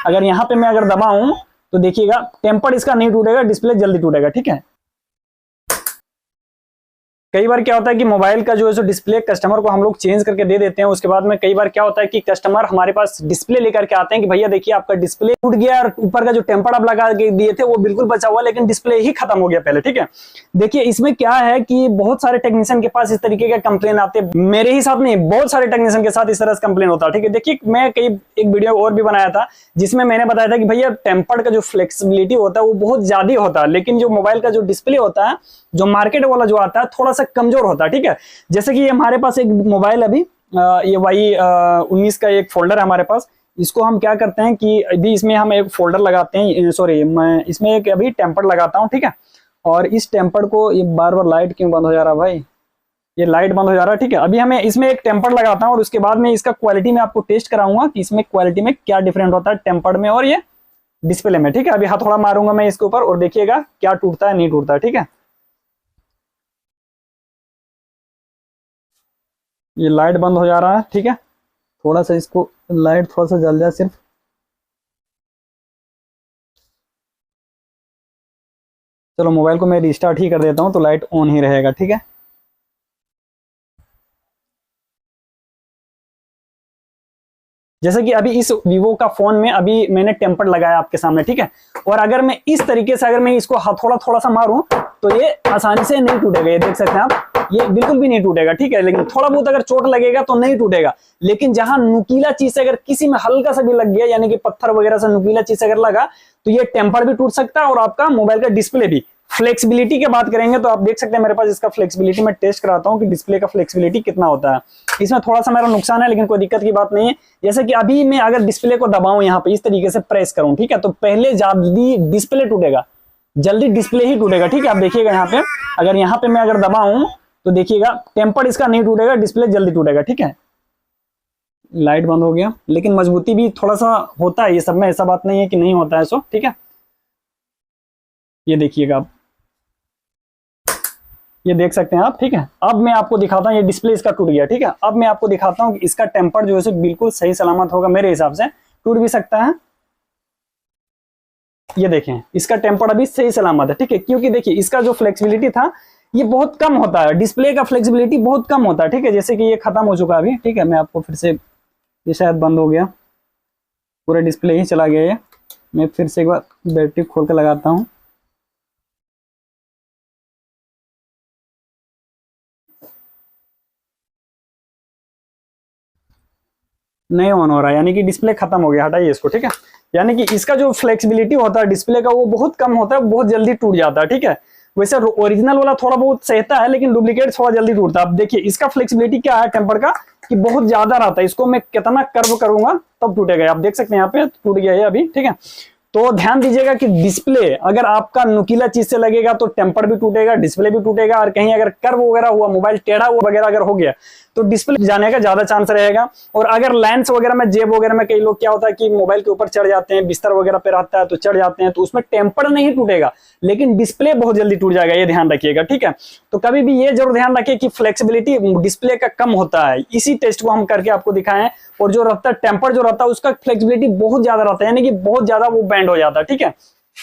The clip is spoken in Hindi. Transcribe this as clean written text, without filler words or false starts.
अगर यहाँ पे मैं अगर दबाऊं तो देखिएगा टेम्पर्ड इसका नहीं टूटेगा, डिस्प्ले जल्दी टूटेगा। ठीक है, कई बार क्या होता है कि मोबाइल का जो है सो डिस्प्ले कस्टमर को हम लोग चेंज करके दे देते हैं। उसके बाद में कई बार क्या होता है कि कस्टमर हमारे पास डिस्प्ले लेकर के आते हैं कि भैया देखिए आपका डिस्प्ले टूट गया और ऊपर का जो टेम्पर्ड आप लगा के दिए थे वो बिल्कुल बचा हुआ, लेकिन डिस्प्ले ही खत्म हो गया पहले। ठीक है, देखिए इसमें क्या है कि बहुत सारे टेक्नीशियन के पास इस तरीके का कंप्लेन आते हैं, मेरे ही साथ नहीं बहुत सारे टेक्नीशियन के साथ इस तरह से कंप्लेन होता है। ठीक है, देखिए मैं एक वीडियो और भी बनाया था जिसमें मैंने बताया था कि भैया टेम्पर्ड का जो फ्लेक्सिबिलिटी होता है वो बहुत ज्यादा होता है, लेकिन जो मोबाइल का जो डिस्प्ले होता है जो मार्केट वाला जो आता है थोड़ा सा कमजोर होता है। ठीक है, जैसे कि ये हमारे पास एक मोबाइल अभी ये Y19 का एक फोल्डर है हमारे पास। इसको हम क्या करते हैं कि अभी इसमें हम एक फोल्डर लगाते हैं, सॉरी मैं इसमें एक अभी टेम्पर्ड लगाता हूं। ठीक है, और इस टेम्पर्ड को ये बार बार लाइट क्यों बंद हो जा रहा है भाई, ये लाइट बंद हो जा रहा है। ठीक है, अभी हमें इसमें एक टेम्पर्ड लगाता हूं और उसके बाद में इसका क्वालिटी में आपको टेस्ट कराऊंगा कि इसमें क्वालिटी में क्या डिफरेंट होता है टेम्पर्ड में और ये डिस्प्ले में। ठीक है, अभी हथौड़ा मारूंगा मैं इसके ऊपर और देखिएगा क्या टूटता है नहीं टूटता है। ठीक है, ये लाइट बंद हो जा रहा है। ठीक है, थोड़ा सा इसको लाइट थोड़ा सा जल जाए सिर्फ, चलो मोबाइल को मैं रिस्टार्ट ही कर देता हूं तो लाइट ऑन ही रहेगा। ठीक है, जैसे कि अभी इस वीवो का फोन में अभी मैंने टेम्पर्ड लगाया आपके सामने। ठीक है, और अगर मैं इस तरीके से अगर मैं इसको हथौड़ा थोड़ा सा मारूं तो ये आसानी से नहीं टूटेगा, ये देख सकते हैं आप, ये बिल्कुल भी नहीं टूटेगा। ठीक है, लेकिन थोड़ा बहुत अगर चोट लगेगा तो नहीं टूटेगा, लेकिन जहां नुकीला चीज से अगर किसी में हल्का सा भी लग गया यानी कि पत्थर वगैरह से नुकीला चीज अगर लगा तो ये टेम्पर्ड भी टूट सकता है और आपका मोबाइल का डिस्प्ले भी। फ्लेक्सिबिलिटी की बात करेंगे तो आप देख सकते हैं मेरे पास इसका फ्लेक्सिबिलिटी मैं टेस्ट कराता हूं कि डिस्प्ले का फ्लेक्सिबिलिटी कितना होता है। इसमें थोड़ा सा मेरा नुकसान है लेकिन कोई दिक्कत की बात नहीं है। जैसे कि अभी मैं अगर डिस्प्ले को दबाऊं यहाँ पे इस तरीके से प्रेस करूं, ठीक है, तो पहले जल्दी डिस्प्ले टूटेगा, जल्दी डिस्प्ले ही टूटेगा। ठीक है, आप देखिएगा यहाँ पे अगर यहाँ पे मैं अगर दबाऊं तो देखिएगा टेम्पर्ड इसका नहीं टूटेगा, डिस्प्ले जल्दी टूटेगा। ठीक है, लाइट बंद हो गया, लेकिन मजबूती भी थोड़ा सा होता है ये सब में, ऐसा बात नहीं है कि नहीं होता है सो। ठीक है, ये देखिएगा आप, ये देख सकते हैं आप। ठीक है, अब मैं आपको दिखाता हूँ, ये डिस्प्ले इसका टूट गया। ठीक है, अब मैं आपको दिखाता हूँ कि इसका टेम्पर्ड जो है बिल्कुल सही सलामत होगा, मेरे हिसाब से टूट भी सकता है। ये देखें इसका टेम्पर्ड अभी सही सलामत है। ठीक है, क्योंकि देखिए इसका जो फ्लेक्सिबिलिटी था ये बहुत कम होता है, डिस्प्ले का फ्लेक्सिबिलिटी बहुत कम होता है। ठीक है, जैसे कि ये खत्म हो चुका है अभी। ठीक है, मैं आपको फिर से, ये शायद बंद हो गया, पूरा डिस्प्ले ही चला गया। ये मैं फिर से एक बार बैटरी खोल के लगाता हूँ। नहीं ऑन हो रहा है, यानी कि डिस्प्ले खत्म हो गया। हटाइए इसको। ठीक है, यानी कि इसका जो फ्लेक्सिबिलिटी होता है डिस्प्ले का वो बहुत कम होता है, बहुत जल्दी टूट जाता है। ठीक है, वैसे ओरिजिनल वाला थोड़ा बहुत सहता है लेकिन डुप्लीकेट थोड़ा जल्दी टूटता है। अब देखिए इसका फ्लेक्सिबिलिटी क्या है टेम्पर्ड का कि बहुत ज्यादा रहता है, इसको मैं कितना कर्व करूंगा तब टूटेगा। आप देख सकते हैं यहाँ पे टूट गया है अभी। ठीक है, तो ध्यान दीजिएगा कि डिस्प्ले अगर आपका नुकीला चीज से लगेगा तो टेम्पर्ड भी टूटेगा, डिस्प्ले भी टूटेगा, और कहीं अगर कर्व वगैरह हुआ, मोबाइल टेढ़ा हुआ वगैरह अगर हो गया तो डिस्प्ले जाने का ज्यादा चांस रहेगा। और अगर लेंस वगैरह में, जेब वगैरह में, कई लोग क्या होता है कि मोबाइल के ऊपर चढ़ जाते हैं, बिस्तर वगैरह पे रहता है तो चढ़ जाते हैं, तो उसमें टेम्पर्ड नहीं टूटेगा लेकिन डिस्प्ले बहुत जल्दी टूट जाएगा, ये ध्यान रखिएगा। ठीक है, तो कभी भी ये जरूर ध्यान रखिए कि फ्लेक्सिबिलिटी डिस्प्ले का कम होता है। इसी टेस्ट को हम करके आपको दिखाएं, और जो रहता है टेम्पर्ड जो रहता है उसका फ्लेक्सिबिलिटी बहुत ज्यादा रहता है, यानी कि बहुत ज्यादा वो बैंड हो जाता है। ठीक है,